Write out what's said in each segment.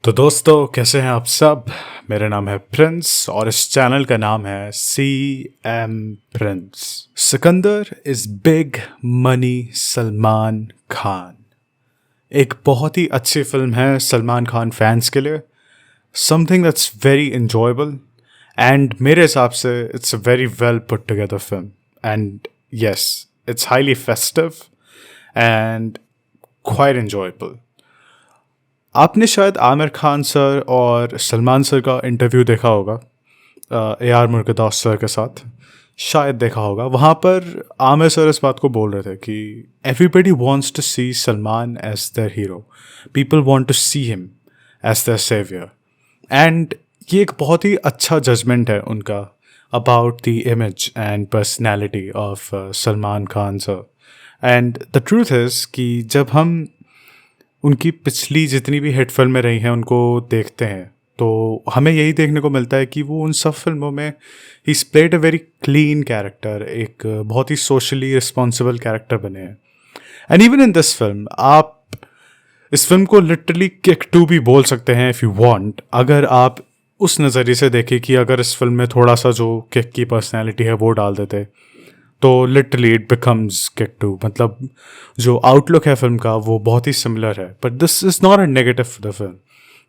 तो दोस्तों कैसे हैं आप सब। मेरा नाम है प्रिंस और इस चैनल का नाम है C M Prince. Sikandar is big money Salman Khan एक बहुत ही अच्छी फिल्म है सलमान खान फैंस के लिए। Something that's very enjoyable and मेरे हिसाब से it's a very well put together film and yes it's highly festive and quite enjoyable। आपने शायद आमिर खान सर और सलमान सर का इंटरव्यू देखा होगा ए आर मुर्गदास सर के साथ, शायद देखा होगा। वहाँ पर आमिर सर इस बात को बोल रहे थे कि everybody wants to see Salman as their hero, people want to see him as their saviour and ये एक बहुत ही अच्छा जजमेंट है उनका about the image and personality of Salman Khan sir. And the truth is कि जब हम उनकी पिछली जितनी भी हिट फिल्में रही हैं उनको देखते हैं तो हमें यही देखने को मिलता है कि वो उन सब फिल्मों में he played a very clean character, एक बहुत ही सोशली रिस्पॉन्सिबल कैरेक्टर बने हैं। And even in this film आप इस फिल्म को लिटरली किक टू भी बोल सकते हैं इफ़ यू वांट, अगर आप उस नज़रिए से देखें कि अगर इस फिल्म में थोड़ा सा जो किक की पर्सनैलिटी है वो डाल देते तो literally it becomes Kick two. मतलब जो आउटलुक है फिल्म का वो बहुत ही सिमिलर है, but this is not a negative for the film.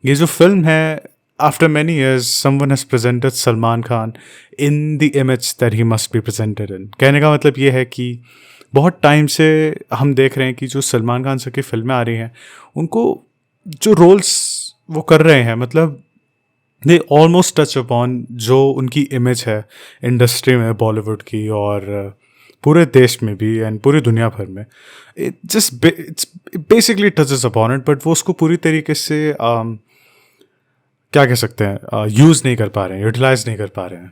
ये जो फिल्म है after many years someone has presented Salman Khan in the image that he must be presented in. कहने का मतलब ये है कि बहुत टाइम से हम देख रहे हैं कि जो सलमान खान सर की फिल्में आ रही हैं उनको जो रोल्स वो कर रहे हैं, मतलब दे ऑलमोस्ट टच अपॉन जो उनकी इमेज है इंडस्ट्री में बॉलीवुड की और पूरे देश में भी एंड पूरी दुनिया भर में। It just it's basically touches upon it, but वो उसको पूरी तरीके से क्या कह सकते हैं यूज़ नहीं कर पा रहे हैं, यूटिलाइज नहीं कर पा रहे हैं।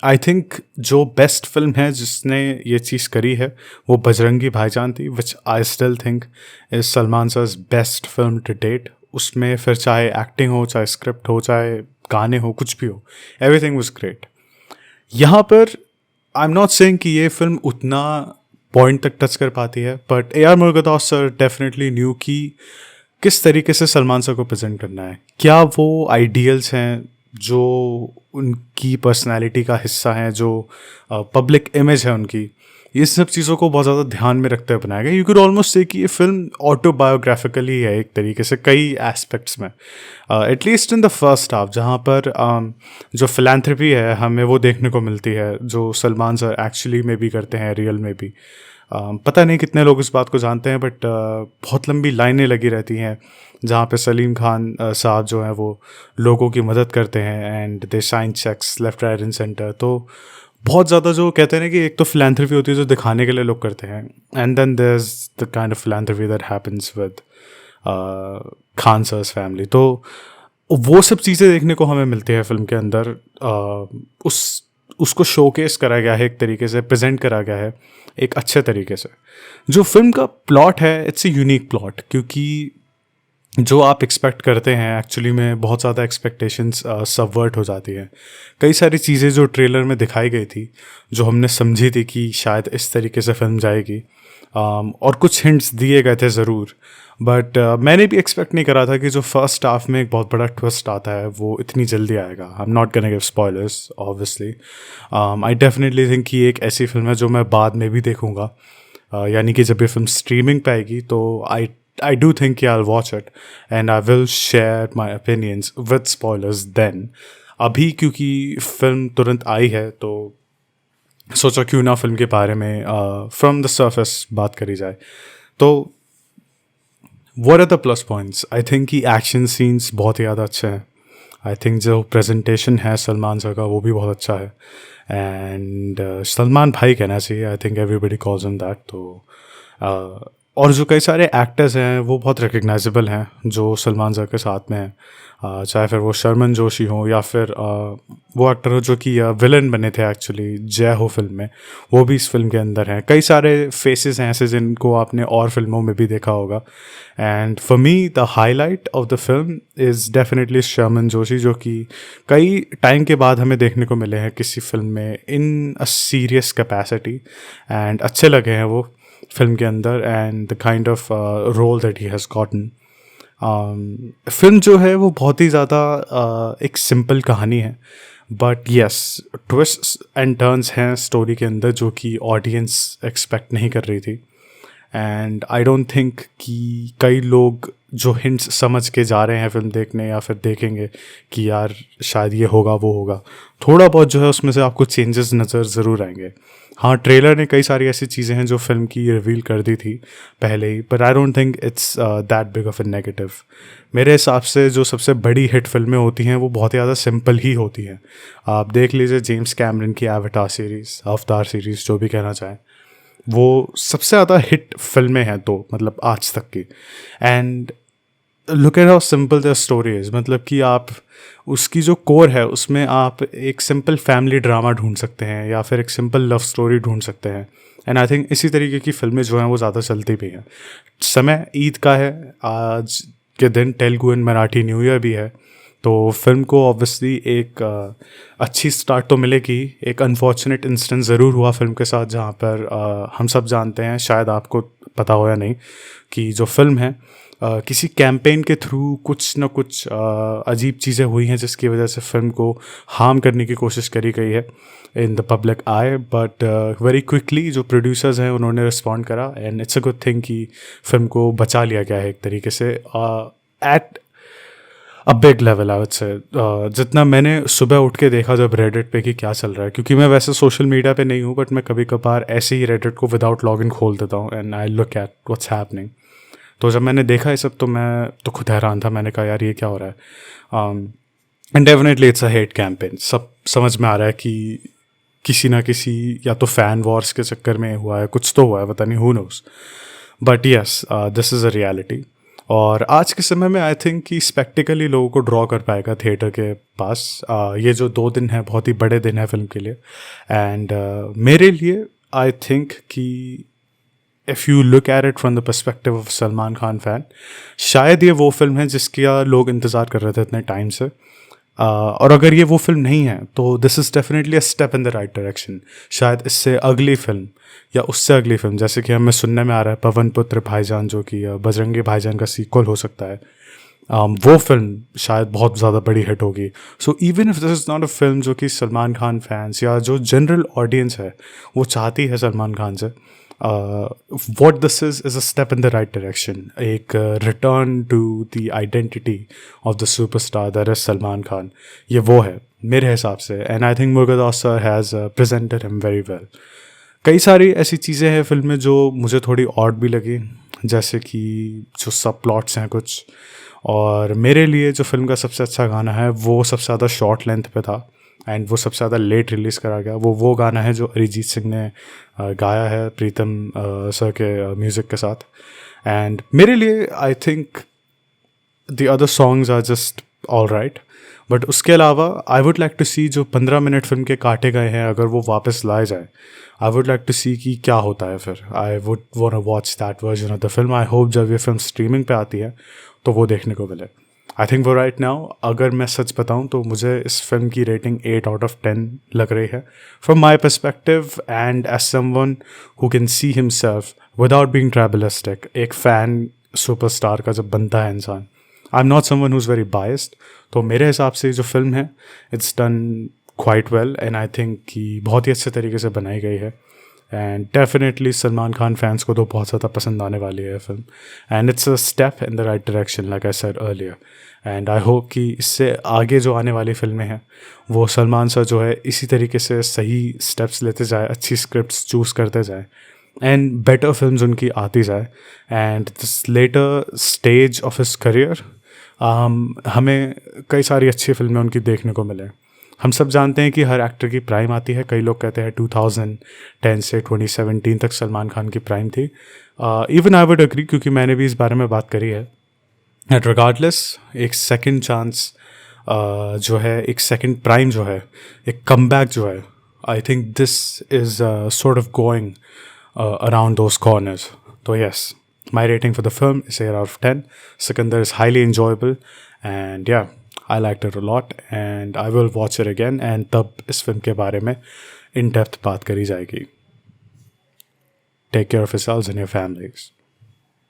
आई थिंक जो बेस्ट फिल्म है जिसने ये चीज़ करी है वो बजरंगी भाईजान थी, which I still think is Salman सर's बेस्ट फिल्म टू डेट। उसमें फिर चाहे एक्टिंग हो, चाहे स्क्रिप्ट हो, चाहे गाने हो, कुछ भी हो, एवरीथिंग वाज ग्रेट। यहाँ पर आई एम नॉट सेइंग कि ये फिल्म उतना पॉइंट तक टच कर पाती है, but A R Murugadoss sir definitely new कि किस तरीके से सलमान सर को प्रेजेंट करना है। क्या वो आइडियल्स हैं जो उनकी पर्सनालिटी का हिस्सा हैं, जो पब्लिक इमेज है उनकी, ये सब चीज़ों को बहुत ज़्यादा ध्यान में रखते हुए बनाया गया। यू कुड ऑलमोस्ट से कि ये फिल्म ऑटोबायोग्राफिकली है एक तरीके से कई एस्पेक्ट्स में, at least in the first half, जहाँ पर जो फिलैंथ्रपी है हमें वो देखने को मिलती है जो सलमान सर एक्चुअली में भी करते हैं, रियल में भी। पता नहीं कितने लोग इस बात को जानते हैं, बट बहुत लंबी लाइनें लगी रहती हैं जहाँ पे सलीम खान साहब जो हैं वो लोगों की मदद करते हैं and they sign cheques left right and centre. तो बहुत ज़्यादा जो कहते हैं ना कि एक तो फिलैंथ्रपी होती है जो दिखाने के लिए लोग करते हैं, and then there is the kind of philanthropy that happens with Khan sir's family. तो वो सब चीज़ें देखने को हमें मिलती है फिल्म के अंदर। उसको शोकेस करा गया है, एक तरीके से प्रेजेंट करा गया है एक अच्छे तरीके से। जो फिल्म का प्लॉट है इट्स ए यूनिक प्लॉट, क्योंकि जो आप एक्सपेक्ट करते हैं एक्चुअली में बहुत ज़्यादा एक्सपेक्टेशंस सबवर्ट हो जाती हैं। कई सारी चीज़ें जो ट्रेलर में दिखाई गई थी, जो हमने समझी थी कि शायद इस तरीके से फिल्म जाएगी, और कुछ हिंट्स दिए गए थे ज़रूर, बट मैंने भी एक्सपेक्ट नहीं करा था कि जो फर्स्ट हाफ में एक बहुत बड़ा ट्विस्ट आता है वो इतनी जल्दी आएगा। आई am not gonna give spoilers obviously. I definitely think कि एक ऐसी फिल्म है जो मैं बाद में भी देखूँगा, यानी कि जब ये फिल्म स्ट्रीमिंग पे आएगी तो I do think I'll watch it and I will share my opinions with spoilers then। अभी क्योंकि फिल्म तुरंत आई है तो सोचा क्यों ना फिल्म के बारे में फ्रॉम द सरफेस बात करी जाए। तो what are the plus points? I think कि एक्शन सीन्स बहुत ही ज़्यादा अच्छे हैं। आई थिंक जो प्रेजेंटेशन है सलमान सर का वो भी बहुत अच्छा है, एंड सलमान भाई कहना चाहिए, I think everybody calls him that. तो और जो कई सारे एक्टर्स हैं वो बहुत रिकग्नाइजेबल हैं जो सलमान सर के साथ में हैं, चाहे फिर वो शर्मन जोशी हो या फिर वो एक्टर हो जो कि विलन बने थे एक्चुअली जय हो फिल्म में, वो भी इस फिल्म के अंदर हैं। कई सारे फेसेस हैं ऐसे जिनको आपने और फिल्मों में भी देखा होगा, and for me the highlight of the film is definitely Sharman Joshi, जो कि कई टाइम के बाद हमें देखने को मिले हैं किसी फिल्म में in a serious capacity, and अच्छे लगे हैं वो फिल्म के अंदर, and the kind of role that he has gotten. Film जो है वो बहुत ही ज़्यादा एक सिंपल कहानी है, but yes twist and turns हैं स्टोरी के अंदर जो कि ऑडियंस एक्सपेक्ट नहीं कर रही थी। एंड आई डोंट थिंक कि कई लोग जो हिंट्स समझ के जा रहे हैं फिल्म देखने या फिर देखेंगे कि यार शायद ये होगा वो होगा, थोड़ा बहुत जो है उसमें से आपको चेंजेस नज़र ज़रूर आएंगे। हाँ, ट्रेलर ने कई सारी ऐसी चीज़ें हैं जो फिल्म की रिवील कर दी थी पहले ही, but I don't think it's that big of a negative. मेरे हिसाब से जो सबसे बड़ी हिट फिल्में होती हैं वो बहुत ही ज़्यादा सिंपल ही होती हैं। आप देख लीजिए जेम्स कैमरन की एवाटार सीरीज़, अवतार सीरीज़, जो भी कहना चाहें, वो सबसे ज़्यादा हिट फिल्में हैं तो मतलब आज तक की। And look at how simple the story is, मतलब कि आप उसकी जो कोर है उसमें आप एक सिंपल फैमिली ड्रामा ढूंढ सकते हैं या फिर एक सिंपल लव स्टोरी ढूंढ सकते हैं। एंड आई थिंक इसी तरीके की फिल्में जो हैं वो ज़्यादा चलती भी हैं। समय ईद का है, आज के दिन Telugu and Marathi new year भी है, तो फिल्म को ऑब्वियसली एक अच्छी स्टार्ट तो मिलेगी। एक अनफॉर्चुनेट इंसिडेंट ज़रूर हुआ फिल्म के साथ, जहाँ पर हम सब जानते हैं, शायद आपको पता हो या नहीं, कि जो फिल्म है किसी कैंपेन के थ्रू कुछ ना कुछ अजीब चीज़ें हुई हैं जिसकी वजह से फिल्म को हार्म करने की कोशिश करी गई है in the public I. But very quickly जो प्रोड्यूसर्स हैं उन्होंने रिस्पॉन्ड करा and it's a good thing कि फिल्म को बचा लिया गया है एक तरीके से at a big level. I would say जितना मैंने सुबह उठ के देखा जब रेडिट पे कि क्या चल रहा है, क्योंकि मैं वैसे सोशल मीडिया पे नहीं हूँ, बट मैं कभी कभार ऐसे ही रेडिट को विदाउट लॉगिन खोल देता हूँ and I look at what's happening. तो जब मैंने देखा ये सब तो मैं तो खुद हैरान था। मैंने कहा यार ये क्या हो रहा है। And definitely it's a hate campaign, सब समझ में आ रहा है कि किसी ना किसी या तो फैन वॉर्स के चक्कर में हुआ है, कुछ तो हुआ है, पता नहीं, who knows. But yes this is a reality. और आज के समय में आई थिंक कि स्पेक्टिकली लोगों को ड्रॉ कर पाएगा थिएटर के पास। ये जो 2 दिन है बहुत ही बड़े दिन है फिल्म के लिए। एंड मेरे लिए आई थिंक कि if you look at it from the perspective of Salman Khan fan, शायद ये वो फिल्म है जिसका लोग इंतज़ार कर रहे थे इतने टाइम से। और अगर ये वो फिल्म नहीं है तो this is definitely a step in the right direction. शायद इससे अगली फिल्म या उससे अगली फिल्म, जैसे कि हमें सुनने में आ रहा है पवन पुत्र भाईजान, जो कि बजरंगी भाईजान का सीक्वल हो सकता है, वो फिल्म शायद बहुत ज़्यादा बड़ी हिट होगी। So even if this is not a film जो कि सलमान खान फैंस या जो जनरल ऑडियंस है वो चाहती है सलमान खान से, what this is a step in the right direction, एक return to the identity of the superstar that is Salman Khan. ये वो है मेरे हिसाब से। And I think Murugadoss sir has presented him very well। कई सारी ऐसी चीज़ें हैं फिल्म में जो मुझे थोड़ी ऑड भी लगी, जैसे कि जो सब प्लॉट्स हैं कुछ। और मेरे लिए जो फिल्म का सबसे अच्छा गाना है वो सबसे ज़्यादा शॉर्ट लेंथ पे था एंड वो सबसे ज़्यादा लेट रिलीज़ करा गया, वो गाना है जो अरिजीत सिंह ने गाया है प्रीतम सर के म्यूज़िक के साथ। एंड मेरे लिए I think the other songs are just all right, but उसके अलावा I would like to see जो 15 मिनट फिल्म के काटे गए हैं अगर वो वापस लाए जाए, I would like to see कि क्या होता है फिर। I would want to watch that version of the film. I hope जब ये फिल्म स्ट्रीमिंग पे आती है तो वो देखने को मिले। आई थिंक वो राइट नाउ अगर मैं सच बताऊं तो मुझे इस फिल्म की रेटिंग 8 आउट ऑफ 10 लग रही है from my perspective and as someone who can see himself without being tribalistic. एक फ़ैन सुपरस्टार का जब बनता है इंसान, I am not someone who is very biased, तो मेरे हिसाब से जो फिल्म है it's done quite well and I think कि बहुत ही अच्छे तरीके से बनाई गई है। And definitely Salman Khan fans को तो बहुत ज़्यादा पसंद आने वाली है film. And it's a step in the right direction like I said earlier. And I hope कि इससे आगे जो आने वाली फिल्में हैं वो सलमान सर जो है इसी तरीके से सही स्टेप्स लेते जाए, अच्छी स्क्रिप्ट्स चूज़ करते जाए एंड बेटर फिल्म्स उनकी आती जाए। And this later stage of his career हमें कई सारी अच्छी फिल्में उनकी देखने को मिले। हम सब जानते हैं कि हर एक्टर की प्राइम आती है, कई लोग कहते हैं 2010 से 2017 तक सलमान खान की प्राइम थी। इवन आई वुड एग्री, क्योंकि मैंने भी इस बारे में बात करी है। एट रिगार्डलेस एक सेकंड चांस जो है, एक सेकंड प्राइम जो है, एक कमबैक जो है, I think this is sort of going around those corners. तो yes, my rating for the film is 8 out of 10. Sikandar is highly enjoyable and yeah, I liked it a lot and I will watch it again and तब इस film के बारे में in depth बात करी जाएगी। Take care of yourselves and your families.